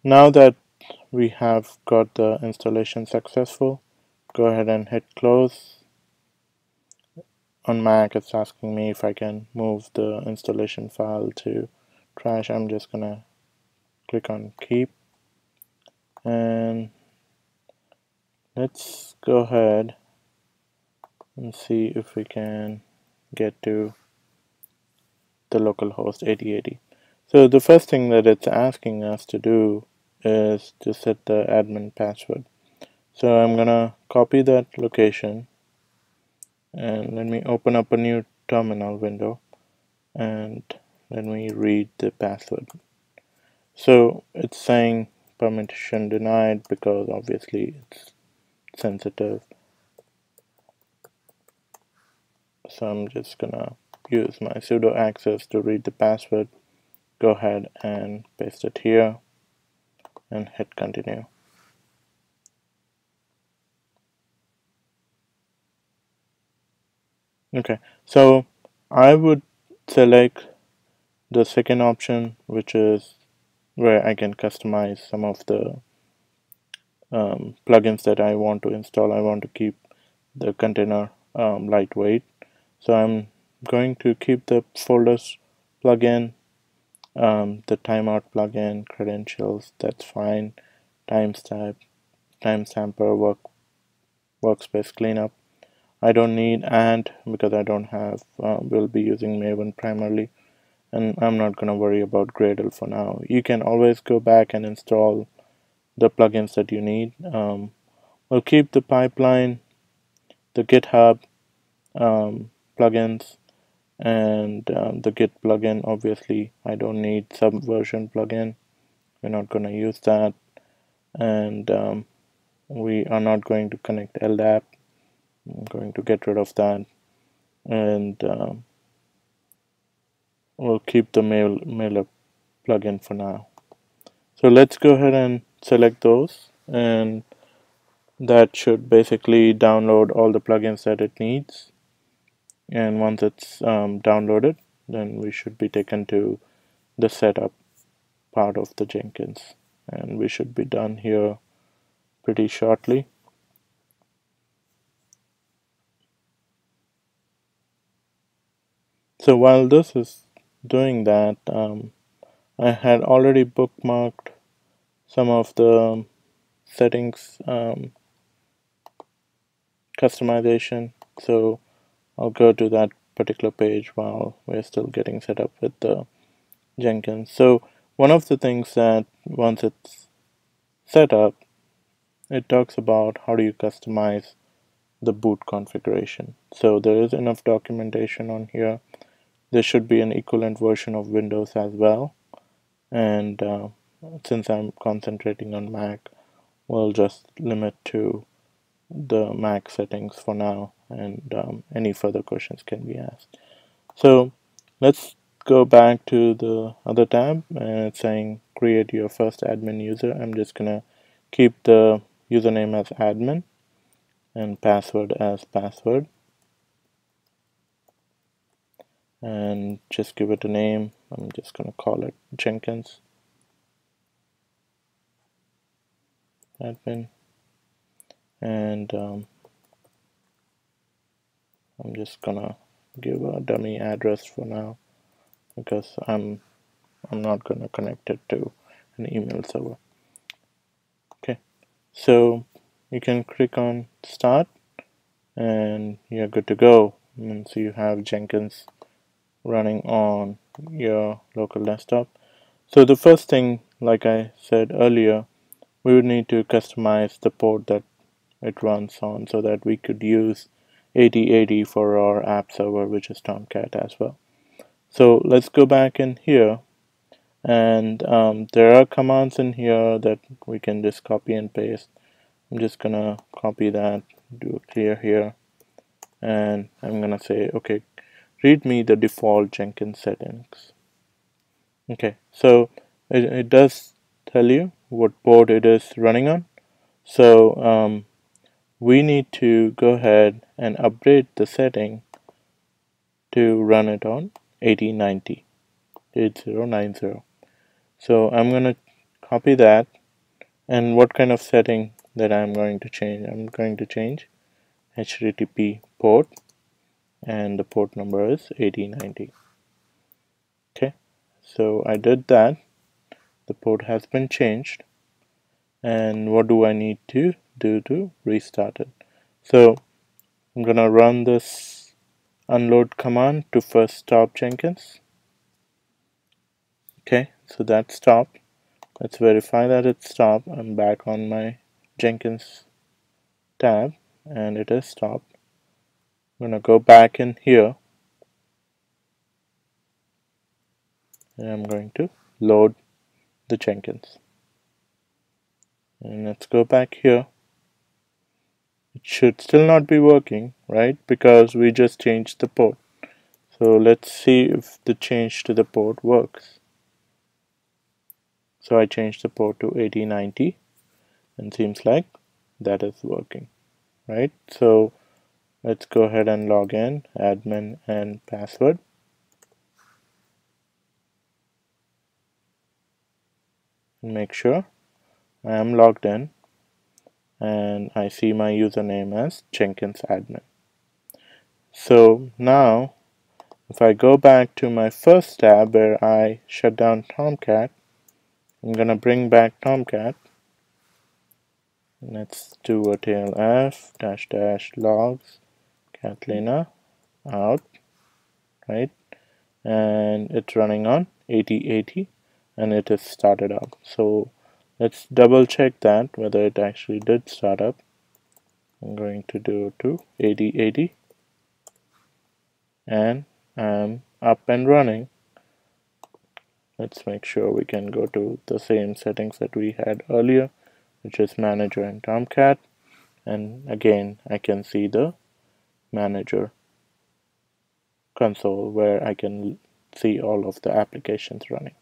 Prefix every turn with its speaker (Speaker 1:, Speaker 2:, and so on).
Speaker 1: Now that we have got the installation successful, go ahead and hit close. On Mac, it's asking me if I can move the installation file to trash. I'm just gonna click on keep, and let's go ahead and see if we can get to the localhost 8080. So the first thing that it's asking us to do is to set the admin password. So I'm gonna copy that location, and let me open up a new terminal window, and let me read the password. So it's saying permission denied because obviously it's sensitive. So I'm just gonna use my sudo access to read the password. Go ahead and paste it here and hit continue. Okay, so I would select the second option, which is where I can customize some of the plugins that I want to install. I want to keep the container lightweight. So I'm going to keep the folders plugin, the timeout plugin, credentials, that's fine, timestamper, workspace cleanup. I don't need Ant because I don't have, we'll be using Maven primarily, and I'm not going to worry about Gradle for now. You can always go back and install the plugins that you need. We'll keep the pipeline, the GitHub plugins, and the Git plugin. Obviously, I don't need Subversion plugin. We're not going to use that, and we are not going to connect LDAP. I'm going to get rid of that, and we'll keep the mailer plugin for now. So let's go ahead and select those, and that should basically download all the plugins that it needs. And once it's downloaded, then we should be taken to the setup part of the Jenkins, and we should be done here pretty shortly. So while this is doing that, I had already bookmarked some of the settings customization, so I'll go to that particular page while we're still getting set up with the Jenkins. So one of the things that once it's set up, it talks about how do you customize the boot configuration. So there is enough documentation on here. There should be an equivalent version of Windows as well, and since I'm concentrating on Mac, we'll just limit to the Mac settings for now, and any further questions can be asked. So let's go back to the other tab, and it's saying create your first admin user. I'm just gonna keep the username as admin and password as password, and just give it a name. I'm just gonna call it Jenkins admin, and I'm just gonna give a dummy address for now because I'm not gonna connect it to an email server. Okay, so you can click on start and you're good to go. And so you have Jenkins running on your local desktop. So the first thing, like I said earlier, we would need to customize the port that it runs on so that we could use 8080 for our app server, which is Tomcat as well. So let's go back in here, and there are commands in here that we can just copy and paste. I'm just gonna copy that, do a clear here, and I'm gonna say, okay, read me the default Jenkins settings. Okay, so it does tell you what port it is running on. So we need to go ahead and update the setting to run it on 8090. So I'm gonna copy that. And what kind of setting that I'm going to change? I'm going to change HTTP port, and the port number is 8090. Okay, so I did that. The port has been changed. And what do I need to do to restart it? So I'm gonna run this unload command to first stop Jenkins. Okay, so that stopped. Let's verify that it stopped. I'm back on my Jenkins tab and it is stopped. I'm gonna go back in here and I'm going to load the Jenkins. And let's go back here. It should still not be working, right? Because we just changed the port. So let's see if the change to the port works. So I changed the port to 8090 and seems like that is working, right? So let's go ahead and log in, admin and password. And make sure I am logged in and I see my username as Jenkins admin. So now if I go back to my first tab where I shut down Tomcat, I'm gonna bring back Tomcat. Let's do a tailf -- logs Catalina out, right? And it's running on 8080 and it is started up. So let's double check that whether it actually did start up. I'm going to do to 8080 and I'm up and running. Let's make sure we can go to the same settings that we had earlier, which is manager and Tomcat, and again I can see the manager console where I can see all of the applications running.